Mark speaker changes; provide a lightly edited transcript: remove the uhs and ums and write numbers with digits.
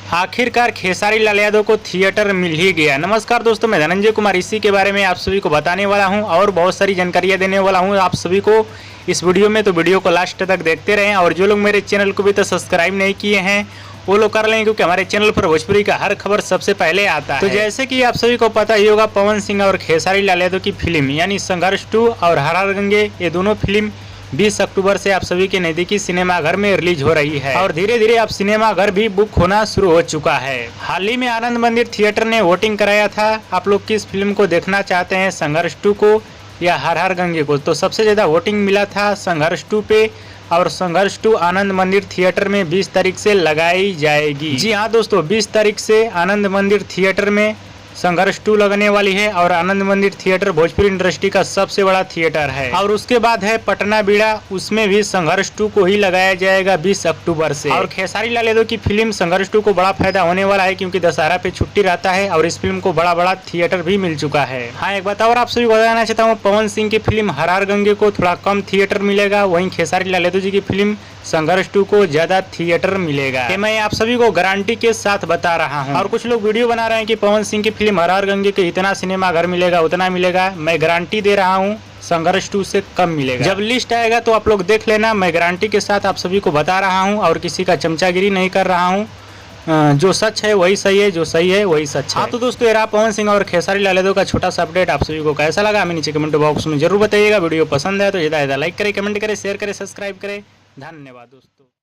Speaker 1: आखिरकार खेसारी लाल यादव को थिएटर मिल ही गया। नमस्कार दोस्तों, मैं धनंजय कुमार इसी के बारे में आप सभी को बताने वाला हूं और बहुत सारी जानकारियां देने वाला हूं आप सभी को इस वीडियो में। तो वीडियो को लास्ट तक देखते रहें और जो लोग मेरे चैनल को भी तो सब्सक्राइब नहीं किए हैं वो लोग कर लें, क्योंकि हमारे चैनल पर भोजपुरी का हर खबर सबसे पहले आता है। तो जैसे कि आप सभी को पता ही होगा, पवन सिंह और खेसारी लाल यादव की फिल्म यानी संघर्ष 2 और हर हर गंगे, ये दोनों फिल्म 20 अक्टूबर से आप सभी के नजदीकी सिनेमाघर में रिलीज हो रही है और धीरे धीरे अब सिनेमाघर भी बुक होना शुरू हो चुका है। हाल ही में आनंद मंदिर थिएटर ने वोटिंग कराया था, आप लोग किस फिल्म को देखना चाहते हैं, संघर्ष 2 को या हर हर गंगे को। तो सबसे ज्यादा वोटिंग मिला था संघर्ष 2 पे और संघर्ष 2 आनंद मंदिर थिएटर में 20 तारीख से लगाई जाएगी। जी हाँ दोस्तों, 20 तारीख से आनंद मंदिर थिएटर में संघर्ष 2 लगने वाली है और आनंद मंदिर थिएटर भोजपुरी इंडस्ट्री का सबसे बड़ा थिएटर है। और उसके बाद है पटना बीड़ा, उसमें भी संघर्ष 2 को ही लगाया जाएगा 20 अक्टूबर से। और खेसारी लाल यादव की फिल्म संघर्ष 2 को बड़ा फायदा होने वाला है, क्योंकि दशहरा पे छुट्टी रहता है और इस फिल्म को बड़ा थिएटर भी मिल चुका है। हाँ, एक बात और आप सभी बताना चाहता हूँ, पवन सिंह की फिल्म हर हर गंगे को थोड़ा कम थिएटर मिलेगा, वहीं खेसारी लाल यादव जी की फिल्म संघर्ष 2 को ज्यादा थिएटर मिलेगा। ये मैं आप सभी को गारंटी के साथ बता रहा हूँ। और कुछ लोग वीडियो बना रहे हैं कि पवन सिंह की फिल्म हर हर गंगे के इतना सिनेमा घर मिलेगा, उतना मिलेगा। मैं गारंटी दे रहा हूँ संघर्ष 2 से कम मिलेगा। जब लिस्ट आएगा तो आप लोग देख लेना, मैं गारंटी के साथ आप सभी को बता रहा हूँ और किसी का चमचागिरी नहीं कर रहा हूँ। जो सच है वही सही है, जो सही है वही सच है। हाँ तो दोस्तों, ये रहा पवन सिंह और खेसारी लाल यादव का छोटा सा अपडेट। आप सभी को कैसा लगा हमें नीचे कमेंट बॉक्स में जरूर बताइएगा। वीडियो पसंद है तो ज़्यादा लाइक करें, कमेंट करें, शेयर करें, सब्सक्राइब करें। धन्यवाद दोस्तों।